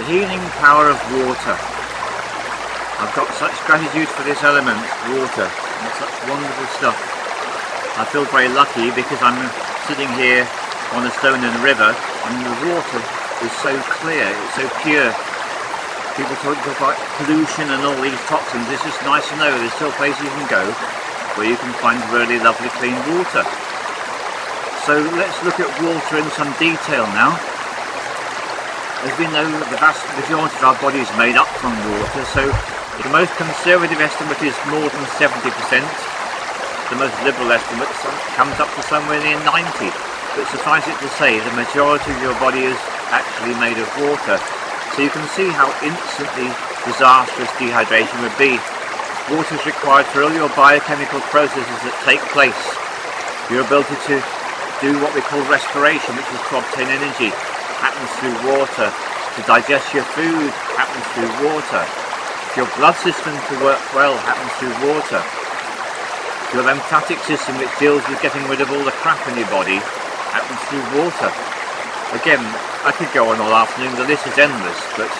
healing power of water. I've got such gratitude for this element, water, and such wonderful stuff. I feel very lucky because I'm sitting here on a stone in a river and the water is so clear, it's so pure. People talk about pollution and all these toxins. It's just nice to know there's still places you can go where you can find really lovely clean water. So let's look at water in some detail now. As we know, the vast majority of our body is made up from water, so the most conservative estimate is more than 70%. The most liberal estimate comes up to somewhere near 90%. But suffice it to say, the majority of your body is actually made of water. So you can see how instantly disastrous dehydration would be. Water is required for all your biochemical processes that take place. Your ability to do what we call respiration, which is to obtain energy, happens through water. To digest your food happens through water. Your blood system to work well happens through water. Your lymphatic system, which deals with getting rid of all the crap in your body, happens through water. Again, I could go on all afternoon, the list is endless, but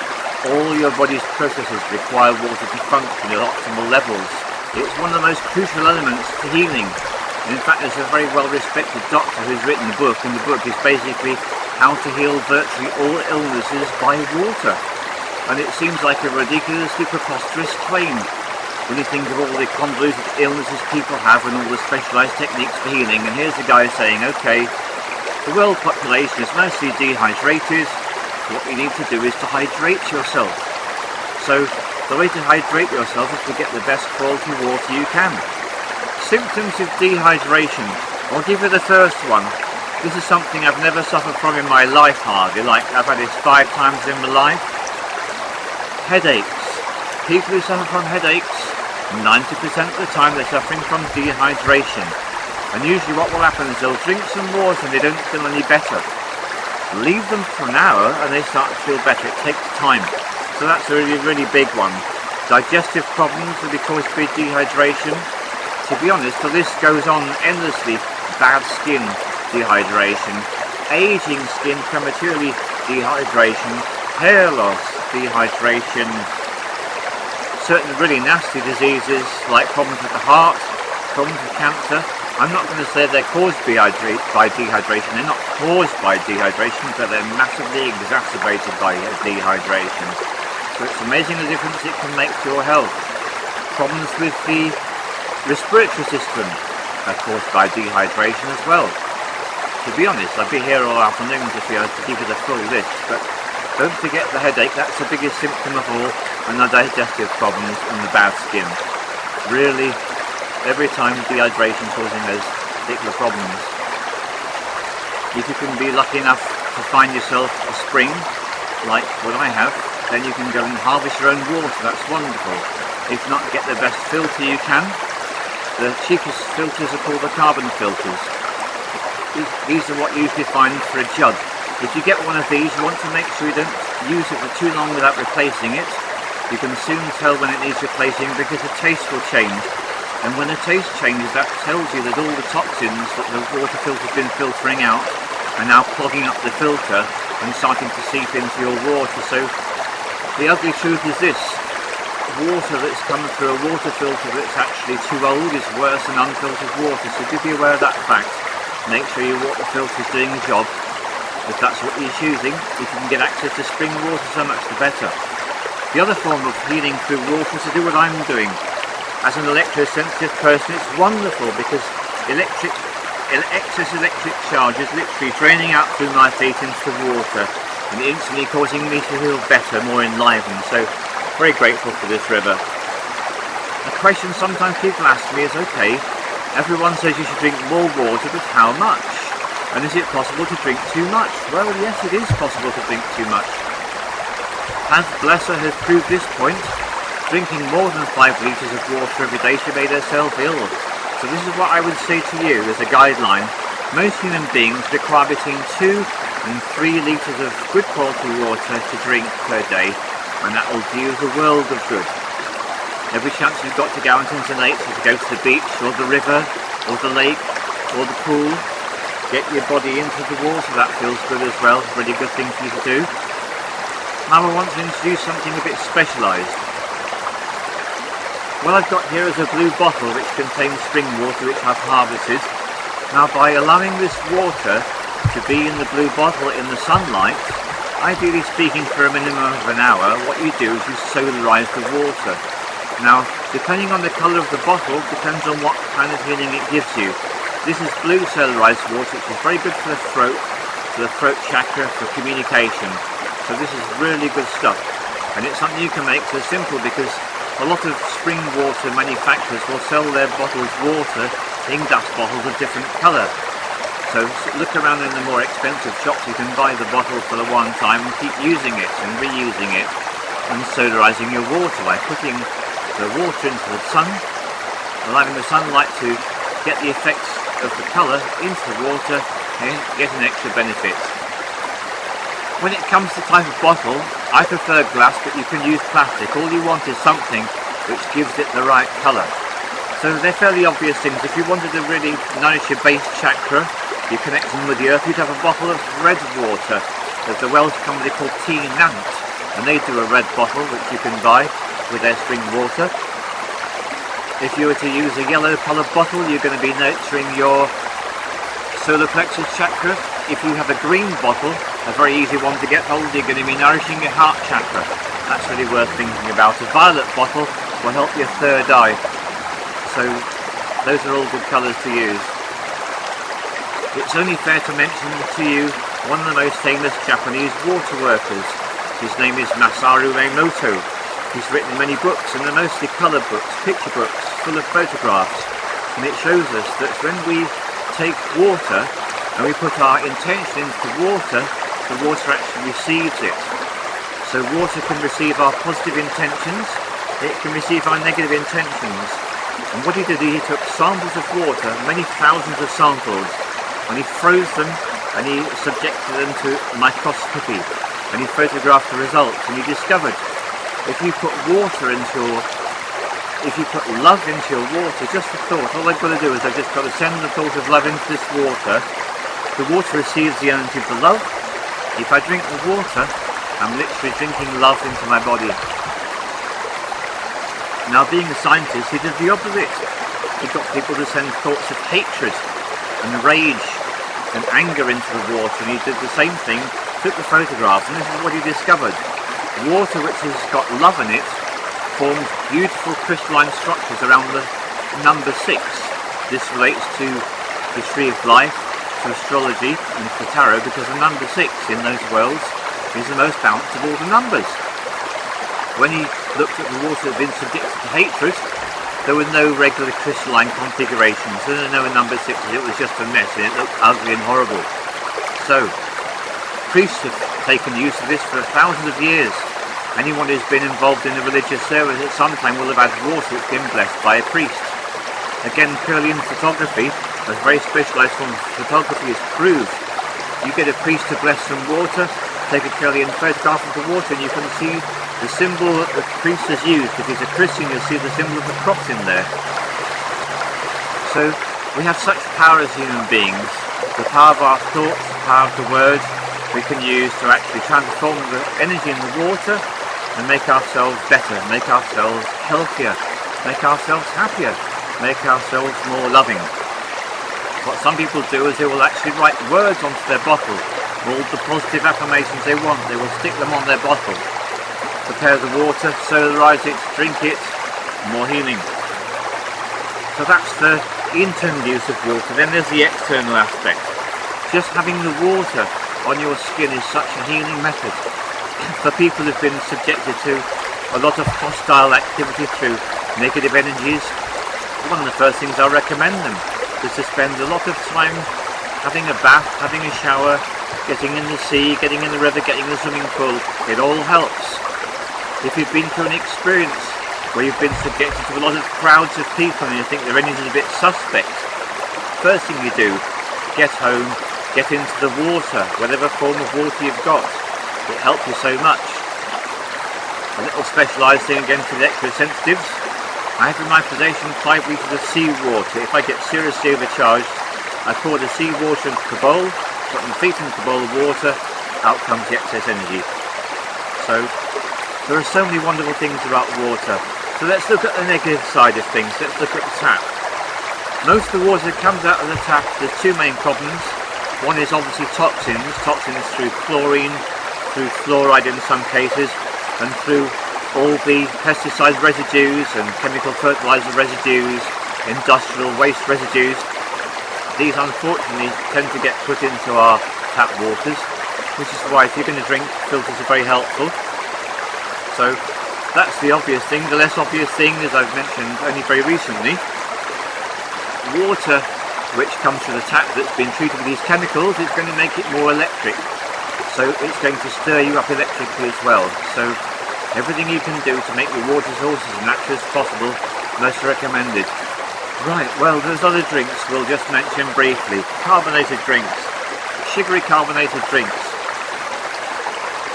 all your body's processes require water to function at optimal levels. It's one of the most crucial elements to healing. And in fact, there's a very well-respected doctor who's written a book, and the book is basically how to heal virtually all illnesses by water. And it seems like a ridiculously preposterous claim when you think of all the convoluted illnesses people have and all the specialised techniques for healing. And here's the guy saying, okay, the world population is mostly dehydrated. What you need to do is to hydrate yourself. So the way to hydrate yourself is to get the best quality water you can. Symptoms of dehydration. I'll give you the first one. This is something I've never suffered from in my life hardly, like I've had this 5 times in my life. Headaches. People who suffer from headaches, 90% of the time they're suffering from dehydration. And usually what will happen is they'll drink some water and they don't feel any better. Leave them for an hour and they start to feel better. It takes time. So that's a really big one. Digestive problems will be caused by dehydration. To be honest, the list goes on endlessly. Bad skin, dehydration. Aging skin, prematurely, dehydration. Hair loss, dehydration. Certain really nasty diseases like problems with the heart, problems with cancer. I'm not going to say they're caused by dehydration. They're not caused by dehydration, but they're massively exacerbated by dehydration. So it's amazing the difference it can make to your health. Problems with the respiratory system are caused by dehydration as well. To be honest, I'd be here all afternoon if I was to give you the full list, but don't forget the headache. That's the biggest symptom of all, and the digestive problems and the bad skin. Really, every time dehydration causing those particular problems. If you can be lucky enough to find yourself a spring, like what I have, then you can go and harvest your own water. That's wonderful. If not, get the best filter you can. The cheapest filters are called the carbon filters. These are what you usually find for a jug. If you get one of these, you want to make sure you don't use it for too long without replacing it. You can soon tell when it needs replacing because the taste will change. And when the taste changes, that tells you that all the toxins that the water filter's been filtering out are now clogging up the filter and starting to seep into your water. So the ugly truth is this: water that's coming through a water filter that's actually too old is worse than unfiltered water. So do be aware of that fact. Make sure your water filter is doing the job. If that's what you're choosing, if you can get access to spring water, so much the better. The other form of healing through water is to do what I'm doing. As an electrosensitive person, it's wonderful because excess electric charge is literally draining out through my feet into the water and instantly causing me to feel better, more enlivened. So, very grateful for this river. A question sometimes people ask me is, okay, everyone says you should drink more water, but how much? And is it possible to drink too much? Well, yes, it is possible to drink too much. As Blesser has proved this point, drinking more than 5 litres of water every day, she made herself ill. So this is what I would say to you as a guideline. Most human beings require between 2 and 3 litres of good quality water to drink per day, and that will do you the world of good. Every chance you've got to go out into nature, to go to the beach or the river or the lake or the pool, get your body into the water, that feels good as well. Really good thing for you to do. Now I want to introduce something a bit specialised. What I've got here is a blue bottle which contains spring water which I've harvested. Now by allowing this water to be in the blue bottle in the sunlight, ideally speaking for a minimum of an hour, what you do is you solarise the water. Now depending on the colour of the bottle depends on what kind of healing it gives you. This is blue solarised water which is very good for the throat chakra, for communication. So this is really good stuff, and it's something you can make so simple because a lot of spring water manufacturers will sell their bottles water in glass bottles of different colour. So look around in the more expensive shops, you can buy the bottle for the one time and keep using it and reusing it and solarising your water by putting the water into the sun, allowing the sunlight to get the effects of the colour into the water and get an extra benefit. When it comes to type of bottle, I prefer glass, but you can use plastic. All you want is something which gives it the right colour. So they're fairly obvious things. If you wanted to really nourish your base chakra, you connect them with the earth, you'd have a bottle of red water. There's a Welsh company called Tea Nant, and they do a red bottle which you can buy with their spring water. If you were to use a yellow coloured bottle, you're going to be nurturing your solar plexus chakra. If you have a green bottle, a very easy one to get hold, you're going to be nourishing your heart chakra. That's really worth thinking about. A violet bottle will help your third eye. So those are all good colours to use. It's only fair to mention to you one of the most famous Japanese water workers. His name is Masaru Emoto. He's written many books, and they're mostly colour books, picture books, full of photographs. And it shows us that when we take water and we put our intention into the water actually receives it. So water can receive our positive intentions, it can receive our negative intentions. And what he did, he took samples of water, many thousands of samples, and he froze them and he subjected them to microscopy, and he photographed the results, and he discovered if you put love into your water, just the thought, all I've got to do is I've just got to send the thought of love into this water. The water receives the energy of the love. If I drink the water, I'm literally drinking love into my body. Now being a scientist, he did the opposite. He got people to send thoughts of hatred and rage and anger into the water, and he did the same thing, took the photographs, and this is what he discovered. Water which has got love in it forms beautiful crystalline structures around the number 6. This relates to the tree of life, to astrology and to tarot, because the number 6 in those worlds is the most balanced of all the numbers. When he looked at the water that had been subjected to hatred, there were no regular crystalline configurations, there were no number 6s, it was just a mess and it looked ugly and horrible. So, priests have taken use of this for thousands of years. Anyone who's been involved in a religious service at some time will have had water that's been blessed by a priest. Again, Kirlian photography, a very specialised form of photography, is proved. You get a priest to bless some water, take a Kirlian photograph of the water, and you can see the symbol that the priest has used. If he's a Christian, you'll see the symbol of the cross in there. So we have such power as human beings. The power of our thoughts, the power of the word, we can use to actually transform the energy in the water and make ourselves better, make ourselves healthier, make ourselves happier, make ourselves more loving. What some people do is they will actually write words onto their bottle, all the positive affirmations they want, they will stick them on their bottle. Prepare the water, solarise it, drink it, more healing. So that's the internal use of water. Then there's the external aspect. Just having the water on your skin is such a healing method. For people who've been subjected to a lot of hostile activity through negative energies, one of the first things I recommend them is to spend a lot of time having a bath, having a shower, getting in the sea, getting in the river, getting in the swimming pool. It all helps. If you've been through an experience where you've been subjected to a lot of crowds of people and you think their energy is a bit suspect, first thing you do, get home, get into the water, whatever form of water you've got. It helps you so much. A little specialised thing again for the extra sensitives. I have in my possession 5 litres of sea water. If I get seriously overcharged, I pour the sea water into the bowl, put my feet into the bowl of water, out comes the excess energy. So there are so many wonderful things about water. So let's look at the negative side of things. Let's look at the tap. Most of the water that comes out of the tap, there's two main problems. One is obviously toxins through chlorine, through fluoride in some cases, and through all the pesticide residues and chemical fertilizer residues, industrial waste residues. These unfortunately tend to get put into our tap waters, which is why if you're going to drink, filters are very helpful. So that's the obvious thing. The less obvious thing, as I've mentioned only very recently, water which comes from the tap that's been treated with these chemicals is going to make it more electric. So it's going to stir you up electrically as well. So everything you can do to make your water sources as natural as possible, most recommended. Right, well, there's other drinks we'll just mention briefly. Carbonated drinks, sugary carbonated drinks,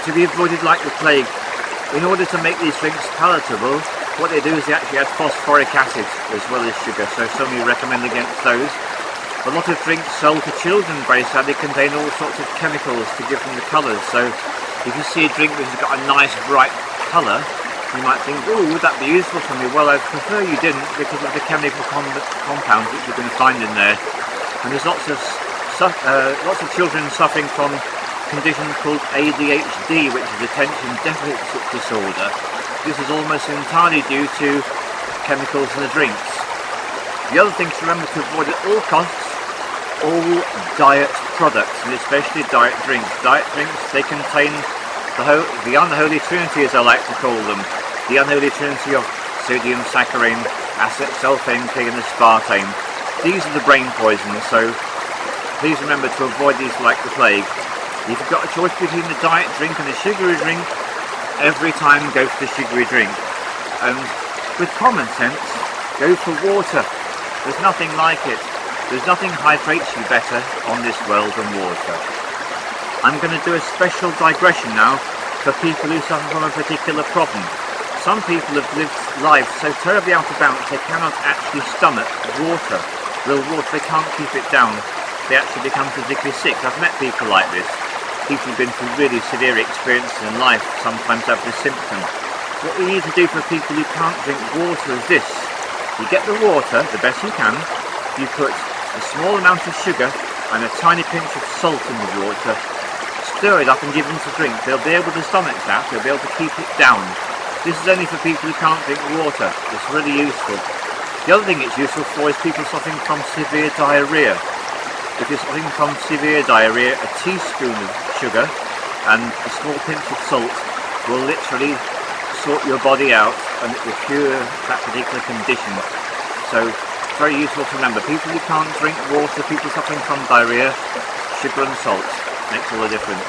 to be avoided like the plague. In order to make these drinks palatable, what they do is they actually add phosphoric acid as well as sugar, so some recommend against those. A lot of drinks sold to children very sadly contain all sorts of chemicals to give them the colours, so if you see a drink which has got a nice bright colour, you might think, oh, would that be useful for me? Well, I'd prefer you didn't, because of the chemical compounds which you're going to find in there. And there's lots of children suffering from condition called ADHD, which is attention deficit disorder. This is almost entirely due to chemicals in the drinks. The other thing to remember to avoid at all costs, all diet products, and especially diet drinks. Diet drinks, they contain the unholy trinity, as I like to call them. The unholy trinity of sodium, saccharin, acesulfame, and aspartame. These are the brain poisons, so please remember to avoid these like the plague. If you've got a choice between a diet drink and a sugary drink, every time go for the sugary drink. And with common sense, go for water. There's nothing like it. There's nothing hydrates you better on this world than water. I'm going to do a special digression now for people who suffer from a particular problem. Some people have lived lives so terribly out of balance they cannot actually stomach water. Real water, they can't keep it down. They actually become physically sick. I've met people like this. People who've been through really severe experiences in life sometimes have this symptom. What we need to do for people who can't drink water is this. You get the water, the best you can, you put a small amount of sugar and a tiny pinch of salt in the water, stir it up and give them to drink. They'll be able to stomach that, they'll be able to keep it down. This is only for people who can't drink water. It's really useful. The other thing it's useful for is people suffering from severe diarrhea. If you're suffering from severe diarrhea, a teaspoon of sugar and a small pinch of salt will literally sort your body out and it will cure that particular condition. So it's very useful to remember. People who can't drink water, people suffering from diarrhea, sugar and salt makes all the difference.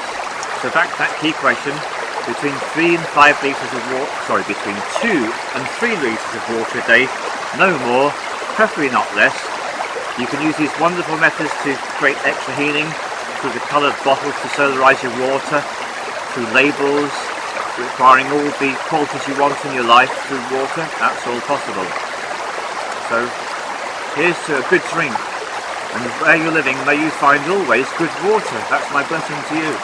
So back to that key question, between 3 and 5 litres of water, between 2 and 3 litres of water a day, no more, preferably not less. You can use these wonderful methods to create extra healing through the coloured bottles to solarize your water, through labels requiring all the qualities you want in your life through water. That's all possible. So here's to a good drink, and where you're living may you find always good water. That's my blessing to you.